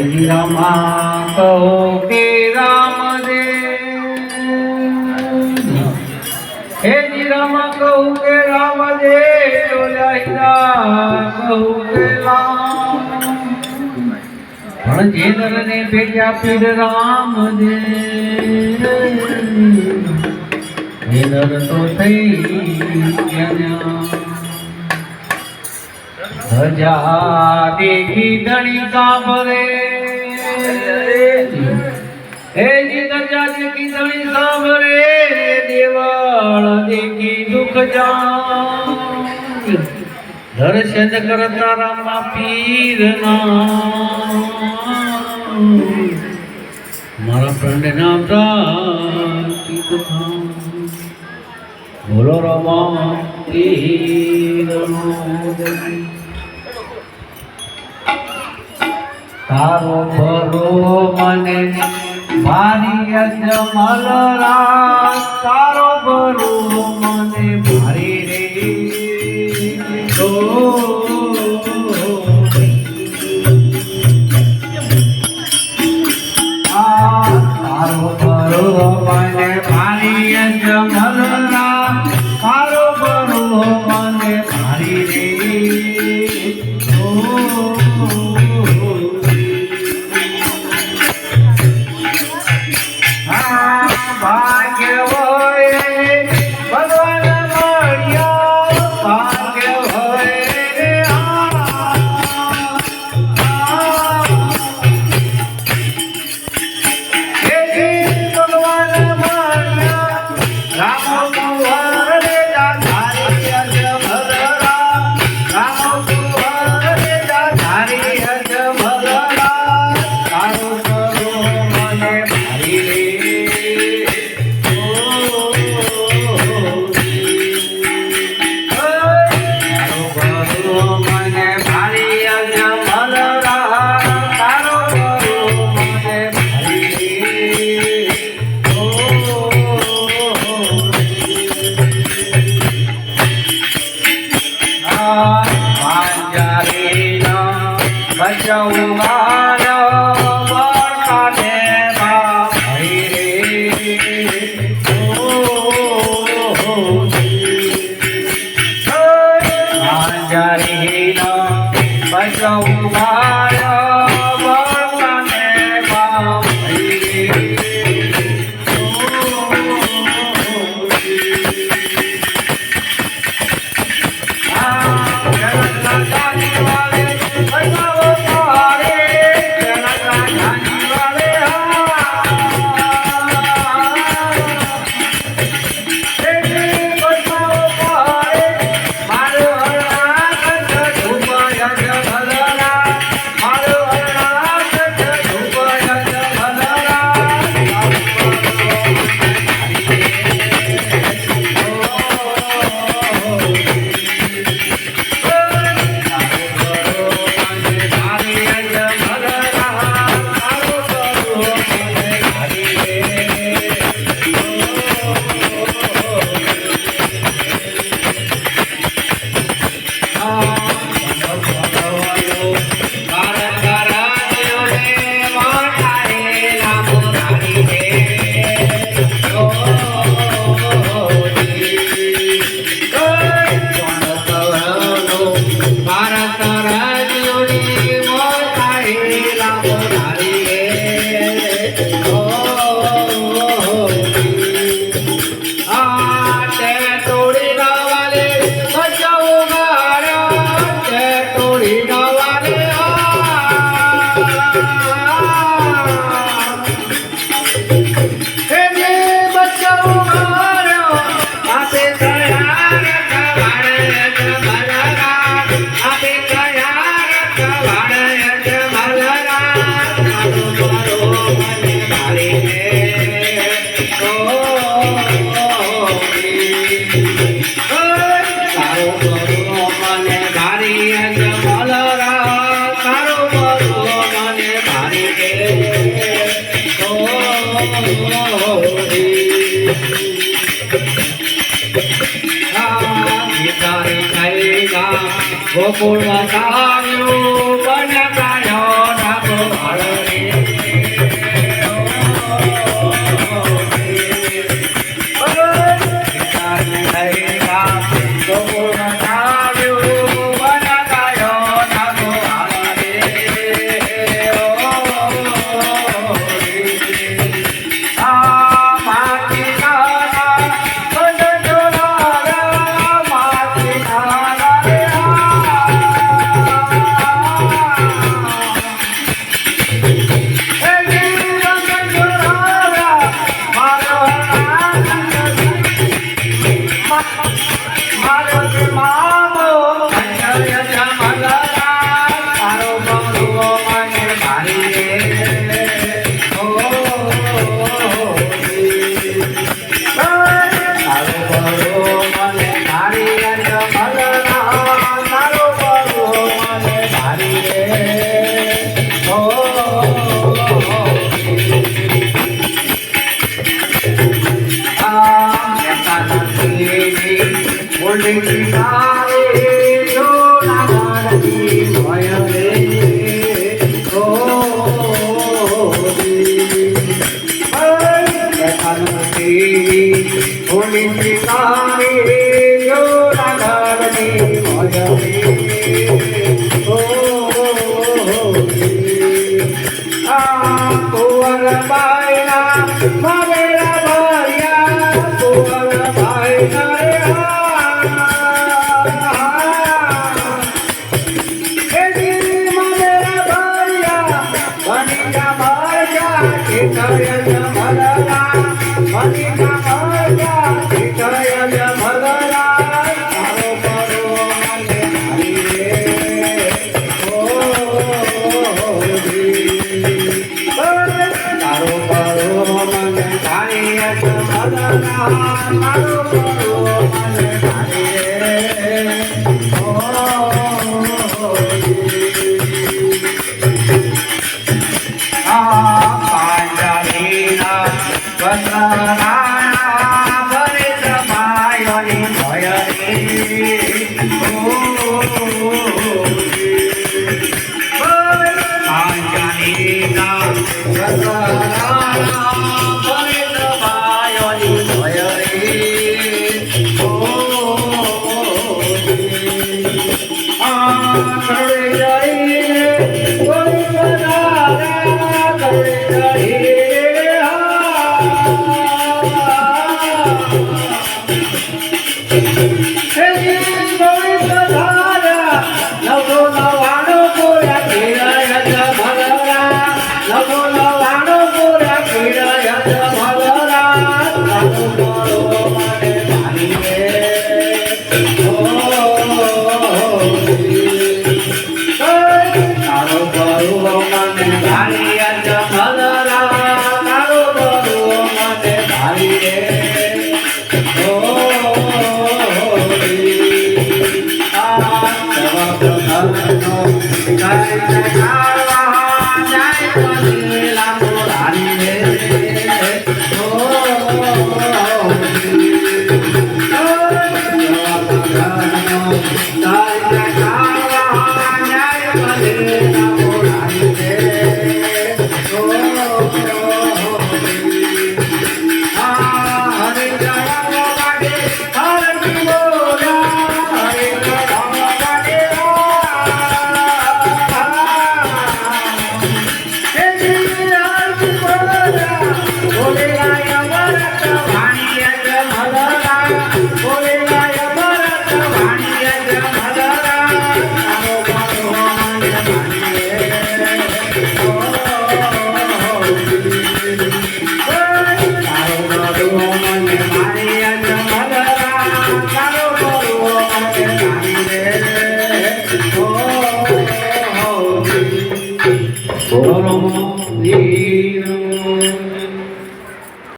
जी रामा कहो के राम दे, हे जी रामा कहो के राम दे, डोला कहो के राम पण जेनर ने भेजा पीर राम दे, जेनर तो थई धजा देखी धनी सांभरे, हे जी धजा देखी धनी सांभरे, देवाल देखी दुख जान, दर्शन करता रामा पीर ना, मारा फ्रेंड नाम था बोलो रामा पीर तारो भरो मने मारी अजमल रात, तारो भरो मने मारी रे तो तारो भरो मने मारी अजमल रात, तारो भरो मने मारी रे भाग्य होय भगवान મળ્યા, ભાગ્ય હોય ભગવાન મળ્યા, રામ કુંવર રે ધારી અજમલ રામ, રામ કુંવર રે ધારી અજમલ રામ, તારો કરો મને ભારી રે बचौवालो बरकाने भाई रे मांजरीनो बचौवालो बरकाने भाई ગોકુળમાં કાવ્યું બનકાયો નાગો હળવે. ગોકુળમાં કાવ્યું બનકાયો નાગો હળવે. આ માટી નાના બંધ જોડાયા માટી નાના રે